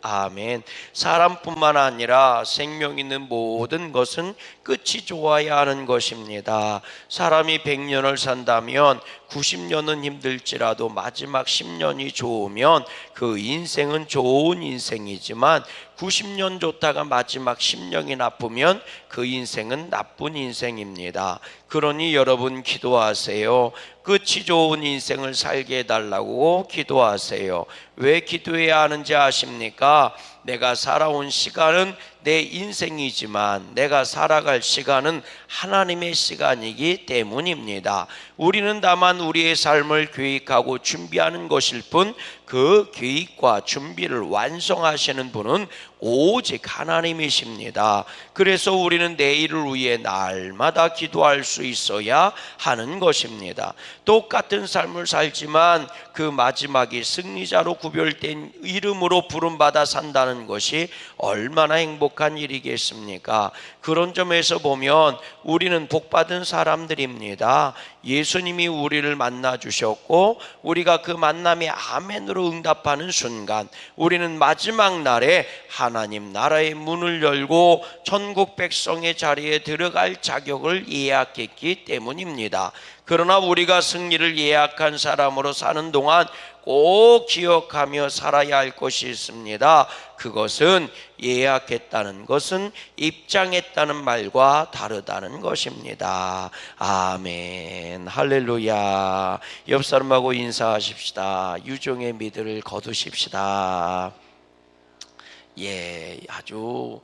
아멘. 사람뿐만 아니라 생명 있는 모든 것은 끝이 좋아야 하는 것입니다. 사람이 100년을 산다면 90년은 힘들지라도 마지막 10년이 좋으면 그 인생은 좋은 인생이지만 90년 좋다가 마지막 10년이 나쁘면 그 인생은 나쁜 인생입니다. 그러니 여러분 기도하세요. 끝이 좋은 인생을 살게 해달라고 기도하세요. 왜 기도해야 하는지 아십니까? 내가 살아온 시간은 내 인생이지만 내가 살아갈 시간은 하나님의 시간이기 때문입니다. 우리는 다만 우리의 삶을 계획하고 준비하는 것일 뿐 그 계획과 준비를 완성하시는 분은 오직 하나님이십니다. 그래서 우리는 내일을 위해 날마다 기도할 수 있어야 하는 것입니다. 똑같은 삶을 살지만 그 마지막이 승리자로 구별된 이름으로 부름받아 산다는 것이 얼마나 행복한 일이겠습니까? 그런 점에서 보면 우리는 복받은 사람들입니다. 예수님이 우리를 만나 주셨고 우리가 그 만남에 아멘으로 응답하는 순간 우리는 마지막 날에 하나님 나라의 문을 열고 천국 백성의 자리에 들어갈 자격을 예약했기 때문입니다. 그러나 우리가 승리를 예약한 사람으로 사는 동안 꼭 기억하며 살아야 할 것이 있습니다. 그것은 예약했다는 것은 입장했다는 말과 다르다는 것입니다. 아멘. 할렐루야. 옆 사람하고 인사하십시다. 유종의 미를 거두십시다. 예, 아주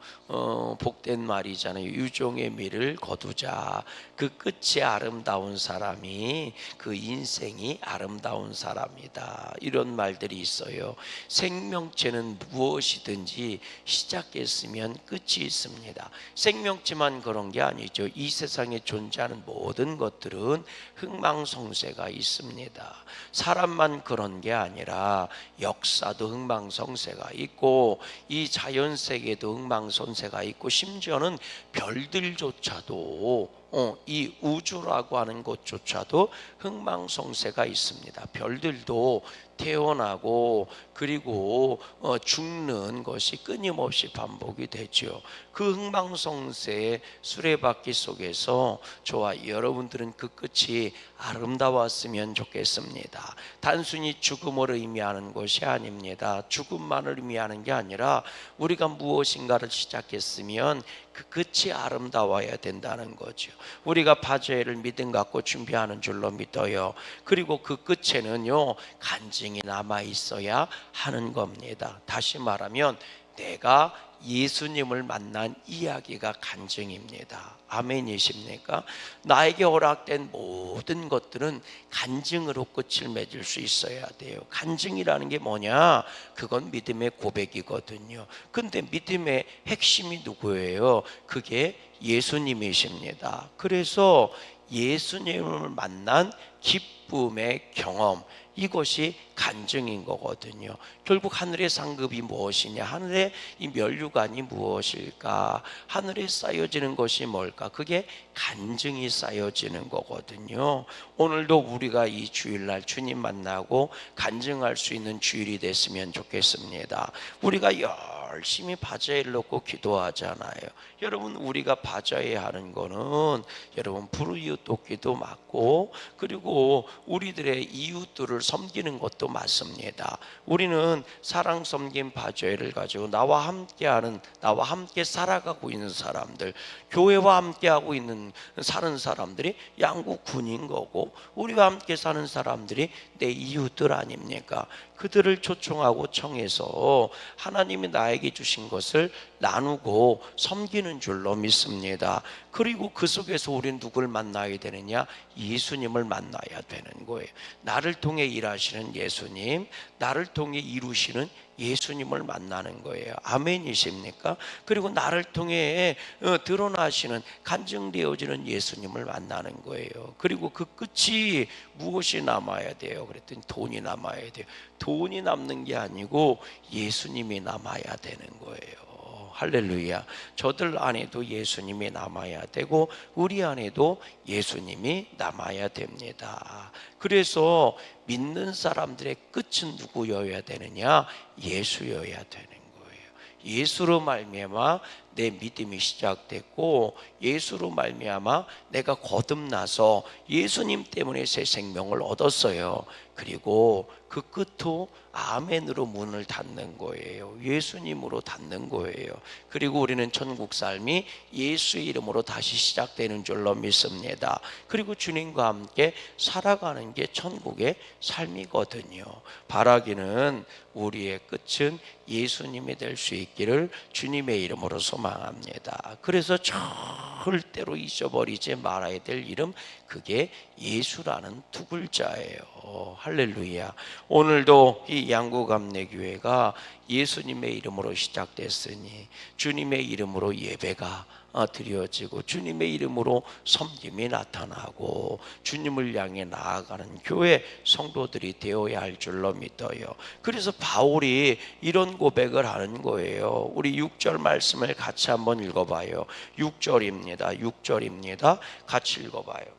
복된 말이잖아요. 유종의 미를 거두자. 그 끝이 아름다운 사람이 그 인생이 아름다운 사람이다. 이런 말들이 있어요. 생명체는 무엇이든지 시작했으면 끝이 있습니다. 생명체만 그런 게 아니죠. 이 세상에 존재하는 모든 것들은 흥망성쇠가 있습니다. 사람만 그런 게 아니라 역사도 흥망성쇠가 있고 이 자연세계도 흥망성쇠가 있고 심지어는 별들조차도 이 우주라고 하는 곳조차도 흥망성쇠가 있습니다. 별들도 태어나고 그리고 죽는 것이 끊임없이 반복이 되죠. 그 흥망성쇠의 수레바퀴 속에서 저와 여러분들은 그 끝이 아름다웠으면 좋겠습니다. 단순히 죽음을 의미하는 것이 아닙니다. 죽음만을 의미하는 게 아니라 우리가 무엇인가를 시작했으면 그 끝이 아름다워야 된다는 거죠. 우리가 파죄를 믿음 갖고 준비하는 줄로 믿어요. 그리고 그 끝에는요 간증이 남아 있어야 하는 겁니다. 다시 말하면 내가 예수님을 만난 이야기가 간증입니다. 아멘이십니까? 나에게 허락된 모든 것들은 간증으로 끝을 맺을 수 있어야 돼요. 간증이라는 게 뭐냐? 그건 믿음의 고백이거든요. 근데 믿음의 핵심이 누구예요? 그게 예수님이십니다. 그래서 예수님을 만난 기쁨의 경험, 이것이 간증인 거거든요. 결국 하늘의 상급이 무엇이냐? 하늘의 이 면류관이 무엇일까? 하늘에 쌓여지는 것이 뭘까? 그게 간증이 쌓여지는 거거든요. 오늘도 우리가 이 주일날 주님 만나고 간증할 수 있는 주일이 됐으면 좋겠습니다. 우리가 열심히 바자회를 놓고 기도하잖아요. 여러분 우리가 바자회 하는 거는 여러분 불이웃 돕기도 맞고 그리고 우리들의 이웃들을 섬기는 것도 맞습니다. 우리는 사랑 섬김 바자회를 가지고 나와 함께하는 나와 함께 살아가고 있는 사람들, 교회와 함께하고 있는 사는 사람들이 양국군인 거고 우리와 함께 사는 사람들이 내 이웃들 아닙니까? 그들을 초청하고 청해서 하나님이 나에게 주신 것을 나누고 섬기는 줄로 믿습니다. 그리고 그 속에서 우리는 누구를 만나야 되느냐? 예수님을 만나야 되는 거예요. 나를 통해 일하시는 예수님, 나를 통해 이루시는 예수님을 만나는 거예요. 아멘이십니까? 그리고 나를 통해 드러나시는 간증되어지는 예수님을 만나는 거예요. 그리고 그 끝이 무엇이 남아야 돼요? 그랬더니 돈이 남아야 돼요. 돈이 남는 게 아니고 예수님이 남아야 되는 거예요. 할렐루야. 저들 안에도 예수님이 남아야 되고 우리 안에도 예수님이 남아야 됩니다. 그래서 믿는 사람들의 끝은 누구여야 되느냐? 예수여야 되는 거예요. 예수로 말미암아 내 믿음이 시작됐고, 예수로 말미암아 내가 거듭나서 예수님 때문에 새 생명을 얻었어요. 그리고 그 끝도 아멘으로 문을 닫는 거예요. 예수님으로 닫는 거예요. 그리고 우리는 천국 삶이 예수의 이름으로 다시 시작되는 줄로 믿습니다. 그리고 주님과 함께 살아가는 게 천국의 삶이거든요. 바라기는 우리의 끝은 예수님이 될 수 있기를 주님의 이름으로 소망합니다. 그래서 절대로 잊어버리지 말아야 될 이름, 그게 예수라는 두 글자예요. 할렐루야. 오늘도 이 양구감래교회가 예수님의 이름으로 시작됐으니 주님의 이름으로 예배가 드려지고 주님의 이름으로 섬김이 나타나고 주님을 향해 나아가는 교회 성도들이 되어야 할 줄로 믿어요. 그래서 바울이 이런 고백을 하는 거예요. 우리 6절 말씀을 같이 한번 읽어봐요. 6절입니다. 같이 읽어봐요.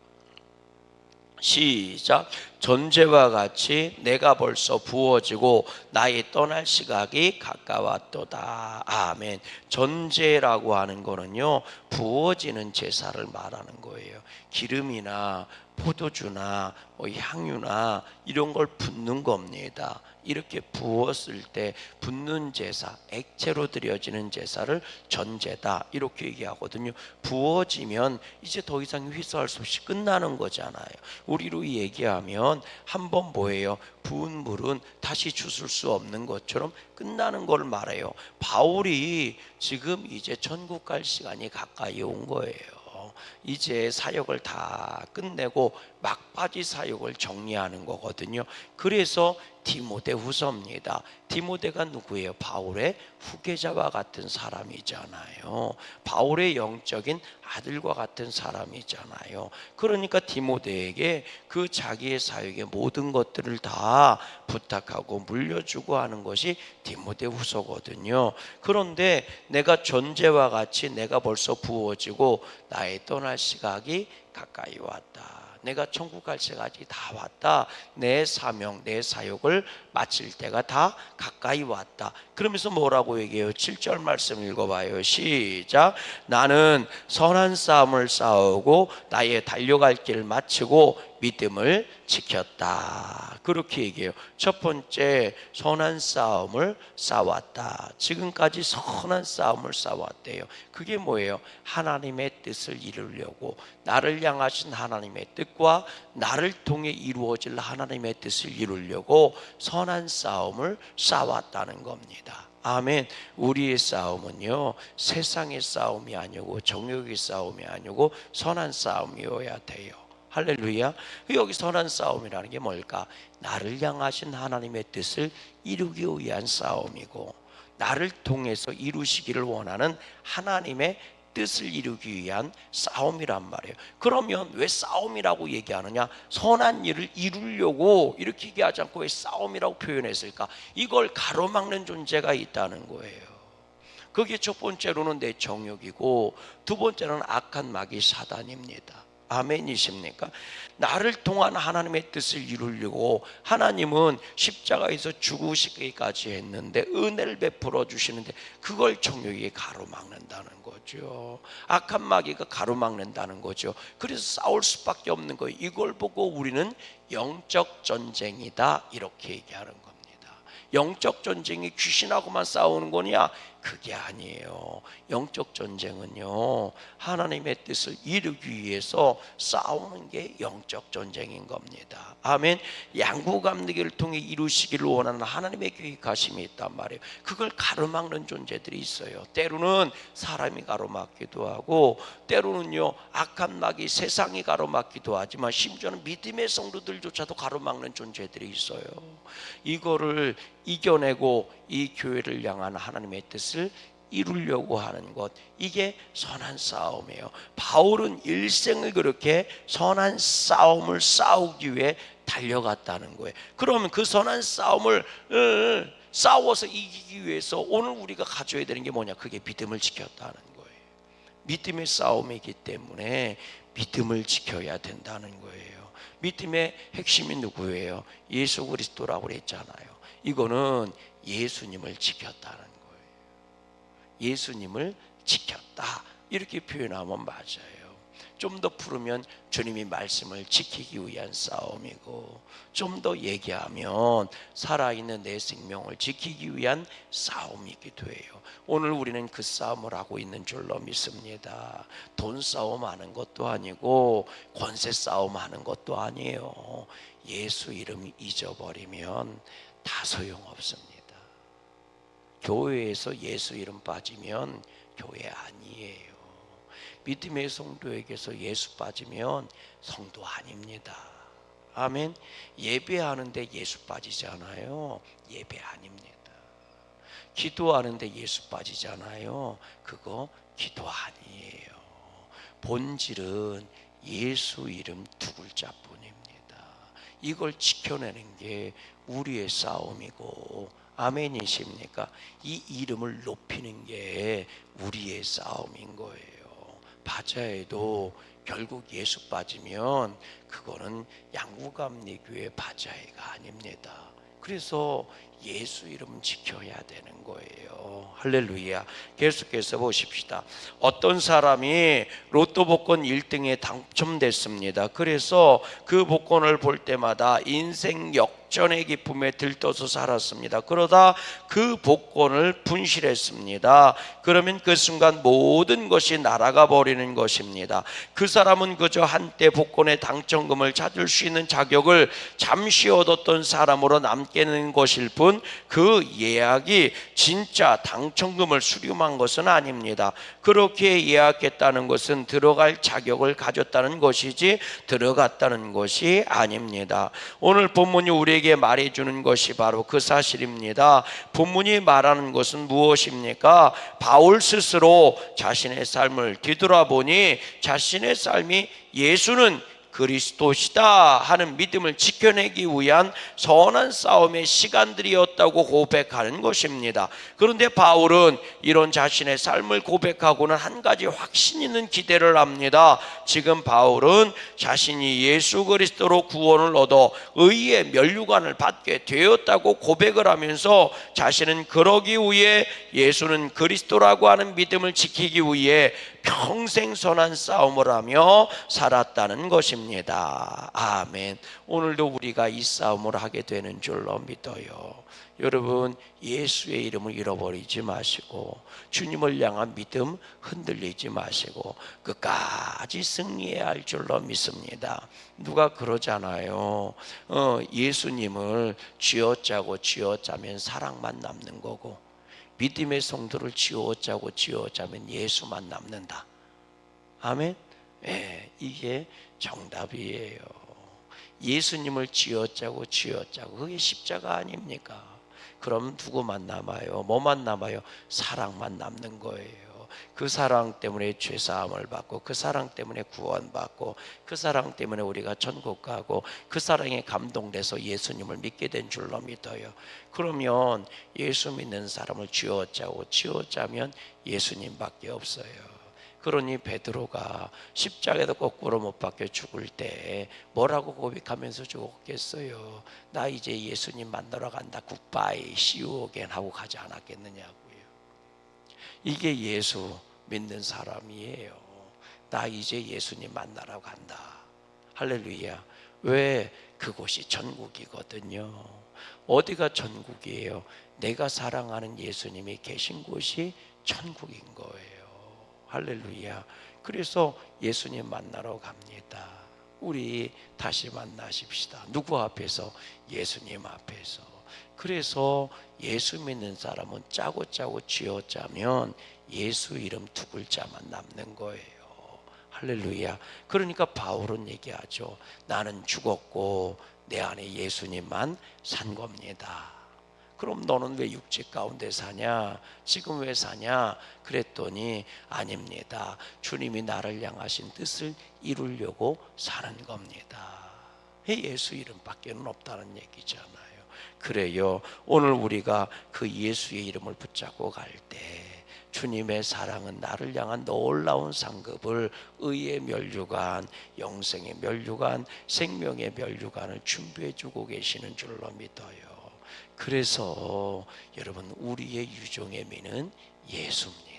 시작. 전제와 같이 내가 벌써 부어지고 나의 떠날 시각이 가까웠도다. 아멘. 전제라고 하는 거는요, 부어지는 제사를 말하는 거예요. 기름이나 포도주나 향유나 이런 걸 붓는 겁니다. 이렇게 부었을 때 붓는 제사, 액체로 드려지는 제사를 전제다, 이렇게 얘기하거든요. 부어지면 이제 더 이상 회수할 수 없이 끝나는 거잖아요. 우리로 얘기하면 한번 뭐예요? 부은 물은 다시 주술 수 없는 것처럼 끝나는 걸 말해요. 바울이 지금 이제 천국 갈 시간이 가까이 온 거예요. 이제 사역을 다 끝내고 막바지 사역을 정리하는 거거든요. 그래서 디모데후서입니다. 디모데가 누구예요? 바울의 후계자와 같은 사람이잖아요. 바울의 영적인 아들과 같은 사람이잖아요. 그러니까 디모데에게 그 자기의 사역의 모든 것들을 다 부탁하고 물려주고 하는 것이 디모데후서거든요. 그런데 내가 전제와 같이 내가 벌써 부어지고 나의 떠날 시각이 가까이 왔다. 내가 천국 갈 시간이 다 왔다. 내 사명, 내 사역을 마칠 때가 다 가까이 왔다. 그러면서 뭐라고 얘기해요? 7절 말씀 읽어봐요. 시작. 나는 선한 싸움을 싸우고 나의 달려갈 길을 마치고 믿음을 지켰다. 그렇게 얘기해요. 첫 번째, 선한 싸움을 싸웠다. 지금까지 선한 싸움을 싸웠대요. 그게 뭐예요? 하나님의 뜻을 이루려고, 나를 향하신 하나님의 뜻과 나를 통해 이루어질 하나님의 뜻을 이루려고 선한 싸움을 싸웠다는 겁니다. 아멘. 우리의 싸움은요, 세상의 싸움이 아니고 정욕의 싸움이 아니고 선한 싸움이어야 돼요. 할렐루야. 여기 선한 싸움이라는 게 뭘까? 나를 향하신 하나님의 뜻을 이루기 위한 싸움이고, 나를 통해서 이루시기를 원하는 하나님의 뜻을 이루기 위한 싸움이란 말이에요. 그러면 왜 싸움이라고 얘기하느냐? 선한 일을 이루려고 이렇게 얘기하지 않고 왜 싸움이라고 표현했을까? 이걸 가로막는 존재가 있다는 거예요. 그게 첫 번째로는 내 정욕이고, 두 번째로는 악한 마귀 사단입니다. 아멘이십니까? 나를 통한 하나님의 뜻을 이루려고 하나님은 십자가에서 죽으시기까지 했는데 은혜를 베풀어 주시는데 그걸 정욕이 가로막는다는 거죠. 악한 마귀가 가로막는다는 거죠. 그래서 싸울 수밖에 없는 거예요. 이걸 보고 우리는 영적 전쟁이다, 이렇게 얘기하는 겁니다. 영적 전쟁이 귀신하고만 싸우는 거냐? 그게 아니에요. 영적 전쟁은요, 하나님의 뜻을 이루기 위해서 싸우는 게 영적 전쟁인 겁니다. 아멘. 양구감리기를 통해 이루시기를 원하는 하나님의 계획하심이 있단 말이에요. 그걸 가로막는 존재들이 있어요. 때로는 사람이 가로막기도 하고, 때로는요 악한 마귀 세상이 가로막기도 하지만, 심지어는 믿음의 성도들조차도 가로막는 존재들이 있어요. 이거를 이겨내고 이 교회를 향한 하나님의 뜻을 이루려고 하는 것, 이게 선한 싸움이에요. 바울은 일생을 그렇게 선한 싸움을 싸우기 위해 달려갔다는 거예요. 그러면 그 선한 싸움을 싸워서 이기기 위해서 오늘 우리가 가져야 되는 게 뭐냐? 그게 믿음을 지켰다는 거예요. 믿음의 싸움이기 때문에 믿음을 지켜야 된다는 거예요. 믿음의 핵심이 누구예요? 예수 그리스도라고 그랬잖아요. 이거는 예수님을 지켰다는 거예요. 예수님을 지켰다, 이렇게 표현하면 맞아요. 좀 더 풀으면 주님이 말씀을 지키기 위한 싸움이고, 좀 더 얘기하면 살아있는 내 생명을 지키기 위한 싸움이기도 해요. 오늘 우리는 그 싸움을 하고 있는 줄로 믿습니다. 돈 싸움 하는 것도 아니고 권세 싸움 하는 것도 아니에요. 예수 이름 잊어버리면 다 소용없습니다. 교회에서 예수 이름 빠지면 교회 아니에요. 믿음의 성도에게서 예수 빠지면 성도 아닙니다. 아멘. 예배하는데 예수 빠지잖아요. 예배 아닙니다. 기도하는데 예수 빠지잖아요. 그거 기도 아니에요. 본질은 예수 이름 두 글자뿐입니다. 이걸 지켜내는 게 우리의 싸움이고, 아멘이십니까? 이 이름을 높이는 게 우리의 싸움인 거예요. 바자회도 결국 예수 빠지면 그거는 양구감리교회 바자회가 아닙니다. 그래서 예수 이름 지켜야 되는 거예요. 할렐루야. 계속해서 보십시다. 어떤 사람이 로또 복권 1등에 당첨됐습니다. 그래서 그 복권을 볼 때마다 인생 역전의 기쁨에 들떠서 살았습니다. 그러다 그 복권을 분실했습니다. 그러면 그 순간 모든 것이 날아가 버리는 것입니다. 그 사람은 그저 한때 복권의 당첨금을 찾을 수 있는 자격을 잠시 얻었던 사람으로 남게는 것일 뿐, 그 예약이 진짜 당첨금을 수령한 것은 아닙니다. 그렇게 예약했다는 것은 들어갈 자격을 가졌다는 것이지 들어갔다는 것이 아닙니다. 오늘 본문이 우리에게 말해주는 것이 바로 그 사실입니다. 본문이 말하는 것은 무엇입니까? 바울 스스로 자신의 삶을 뒤돌아보니 자신의 삶이 예수는 그리스도시다 하는 믿음을 지켜내기 위한 선한 싸움의 시간들이었다고 고백하는 것입니다. 그런데 바울은 이런 자신의 삶을 고백하고는 한 가지 확신 있는 기대를 합니다. 지금 바울은 자신이 예수 그리스도로 구원을 얻어 의의 면류관을 받게 되었다고 고백을 하면서 자신은 그러기 위해 예수는 그리스도라고 하는 믿음을 지키기 위해 평생 선한 싸움을 하며 살았다는 것입니다. 아멘. 오늘도 우리가 이 싸움을 하게 되는 줄로 믿어요. 여러분, 예수의 이름을 잃어버리지 마시고 주님을 향한 믿음 흔들리지 마시고 끝까지 승리해야 할 줄로 믿습니다. 누가 그러잖아요. 예수님을 쥐어짜면 사랑만 남는 거고, 믿음의 성도를 쥐어짜면 예수만 남는다. 아멘. 네, 이게 정답이에요. 예수님을 쥐어짜고 그게 십자가 아닙니까? 그럼 누구만 남아요? 뭐만 남아요? 사랑만 남는 거예요. 그 사랑 때문에 죄사함을 받고, 그 사랑 때문에 구원받고, 그 사랑 때문에 우리가 천국 가고, 그 사랑에 감동돼서 예수님을 믿게 된 줄로 믿어요. 그러면 예수 믿는 사람을 쥐어짜면 예수님밖에 없어요. 그러니 베드로가 십자가에도 거꾸로 못 박혀 죽을 때 뭐라고 고백하면서 죽었겠어요? 나 이제 예수님 만나러 간다, 굿바이 시우어겐 하고 가지 않았겠느냐고요. 이게 예수 믿는 사람이에요. 나 이제 예수님 만나러 간다. 할렐루야. 왜? 그곳이 천국이거든요. 어디가 천국이에요? 내가 사랑하는 예수님이 계신 곳이 천국인 거예요. 할렐루야. 그래서 예수님 만나러 갑니다. 우리 다시 만나십시다. 누구 앞에서? 예수님 앞에서. 그래서 예수 믿는 사람은 짜고 쥐어짜면 예수 이름 두 글자만 남는 거예요. 할렐루야. 그러니까 바울은 얘기하죠. 나는 죽었고 내 안에 예수님만 산 겁니다. 그럼 너는 왜 육체 가운데 사냐? 지금 왜 사냐? 그랬더니 아닙니다. 주님이 나를 향하신 뜻을 이루려고 사는 겁니다. 예수 이름밖에는 없다는 얘기잖아요. 그래요. 오늘 우리가 그 예수의 이름을 붙잡고 갈 때 주님의 사랑은 나를 향한 놀라운 상급을, 의의 면류관, 영생의 면류관, 생명의 면류관을 준비해 주고 계시는 줄로 믿어요. 그래서 여러분, 우리의 유종의 미는 예수입니다.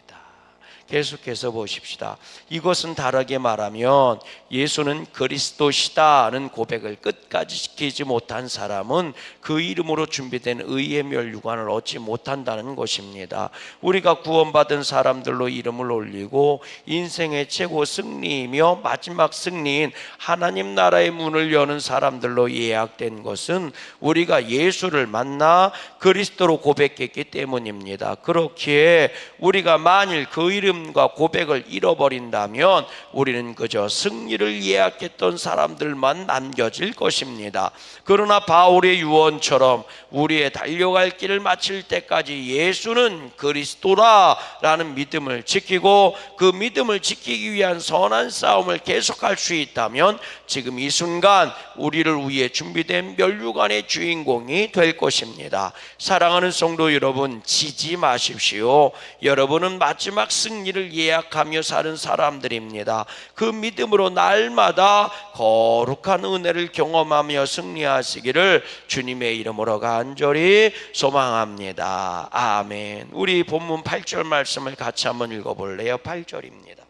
계속해서 보십시다. 이것은 다르게 말하면 예수는 그리스도시다는 고백을 끝까지 지키지 못한 사람은 그 이름으로 준비된 의의 멸류관을 얻지 못한다는 것입니다. 우리가 구원받은 사람들로 이름을 올리고 인생의 최고 승리이며 마지막 승리인 하나님 나라의 문을 여는 사람들로 예약된 것은 우리가 예수를 만나 그리스도로 고백했기 때문입니다. 그렇기에 우리가 만일 그 이름과 고백을 잃어버린다면 우리는 그저 승리를 예약했던 사람들만 남겨질 것입니다. 그러나 바울의 유언처럼 우리의 달려갈 길을 마칠 때까지 예수는 그리스도라라는 믿음을 지키고 그 믿음을 지키기 위한 선한 싸움을 계속할 수 있다면 지금 이 순간 우리를 위해 준비된 멸류관의 주인공이 될 것입니다. 사랑하는 성도 여러분, 지지 마십시오. 여러분은 마지막 승리를 예약하며 사는 사람들입니다. 그 믿음으로 날마다 거룩한 은혜를 경험하며 승리하시기를 주님의 이름으로 간절히 소망합니다. 아멘. 우리 본문 8절 말씀을 같이 한번 읽어볼래요? 8절입니다.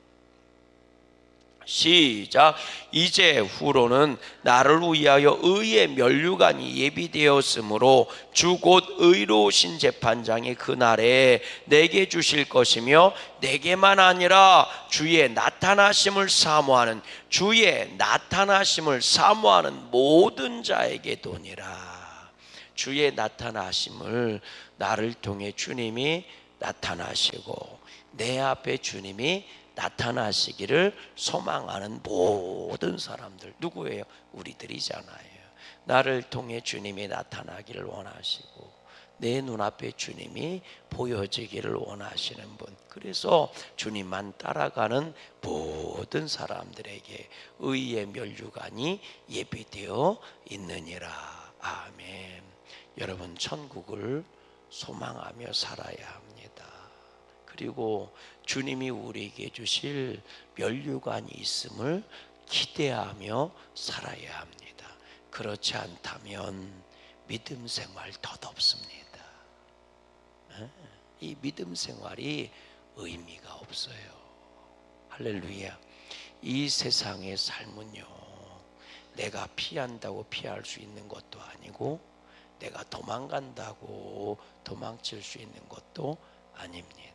시작. 이제 후로는 나를 위하여 의의 멸류관이 예비되었으므로 주 곧 의로우신 재판장이 그날에 내게 주실 것이며 내게만 아니라 주의 나타나심을 사모하는 모든 자에게 도니라. 주의 나타나심을 나를 통해 주님이 나타나시고 내 앞에 주님이 나타나시기를 소망하는 모든 사람들, 누구예요? 우리들이잖아요. 나를 통해 주님이 나타나기를 원하시고 내 눈앞에 주님이 보여지기를 원하시는 분, 그래서 주님만 따라가는 모든 사람들에게 의의 멸류관이 예비되어 있느니라. 아멘. 여러분, 천국을 소망하며 살아야 합니다. 그리고 주님이 우리에게 주실 멸류관이 있음을 기대하며 살아야 합니다. 그렇지 않다면 믿음 생활 덧없습니다. 이 믿음 생활이 의미가 없어요. 할렐루야. 이 세상의 삶은요, 내가 피한다고 피할 수 있는 것도 아니고 내가 도망간다고 도망칠 수 있는 것도 아닙니다.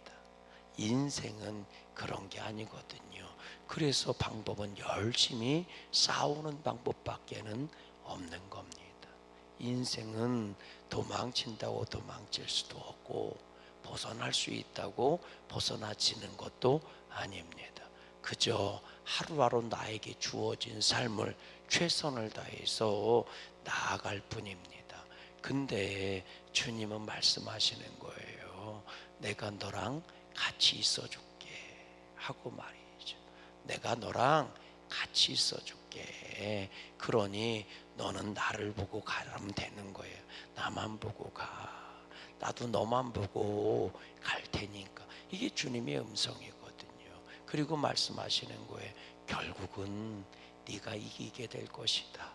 인생은 그런 게 아니거든요. 그래서 방법은 열심히 싸우는 방법밖에는 없는 겁니다. 인생은 도망친다고 도망칠 수도 없고 벗어날 수 있다고 벗어나지는 것도 아닙니다. 그저 하루하루 나에게 주어진 삶을 최선을 다해서 나아갈 뿐입니다. 근데 주님은 말씀하시는 거예요. 내가 너랑 같이 있어줄게 하고 말이죠. 내가 너랑 같이 있어줄게. 그러니 너는 나를 보고 가면 되는 거예요. 나만 보고 가. 나도 너만 보고 갈 테니까. 이게 주님의 음성이거든요. 그리고 말씀하시는 거예요. 결국은 네가 이기게 될 것이다.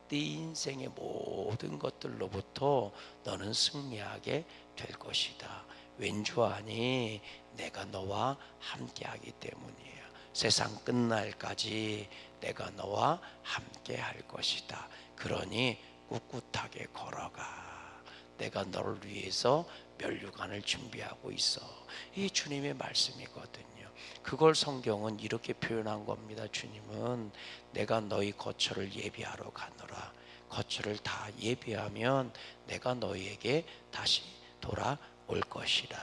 네 인생의 모든 것들로부터 너는 승리하게 될 것이다. 왠 줄 아니? 내가 너와 함께하기 때문이에요. 세상 끝날까지 내가 너와 함께할 것이다. 그러니 꿋꿋하게 걸어가. 내가 너를 위해서 멸류관을 준비하고 있어. 이 주님의 말씀이거든요. 그걸 성경은 이렇게 표현한 겁니다. 주님은 내가 너희 거처를 예비하러 가노라. 거처를 다 예비하면 내가 너희에게 다시 돌아올 것이라.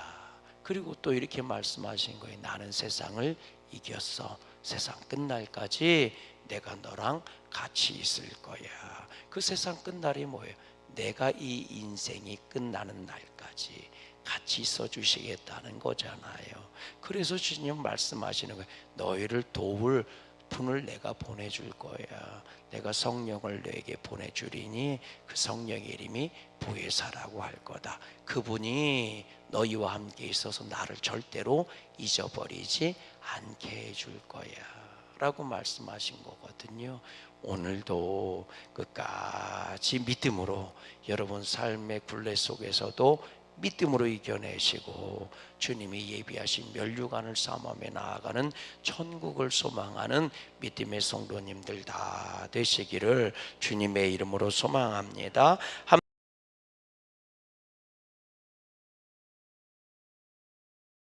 그리고 또 이렇게 말씀하신 거예요. 나는 세상을 이겼어. 세상 끝날까지 내가 너랑 같이 있을 거야. 그 세상 끝날이 뭐예요? 내가 이 인생이 끝나는 날까지 같이 있어 주시겠다는 거잖아요. 그래서 주님 말씀하시는 거예요. 너희를 도울 분을 내가 보내줄 거야. 내가 성령을 너에게 보내주리니 그 성령의 이름이 보혜사라고 할 거다. 그분이 너희와 함께 있어서 나를 절대로 잊어버리지 않게 해줄 거야 라고 말씀하신 거거든요. 오늘도 끝까지 믿음으로 여러분 삶의 굴레 속에서도 믿음으로 이겨내시고 주님이 예비하신 멸류관을 삼아며 나아가는 천국을 소망하는 믿음의 성도님들 다 되시기를 주님의 이름으로 소망합니다.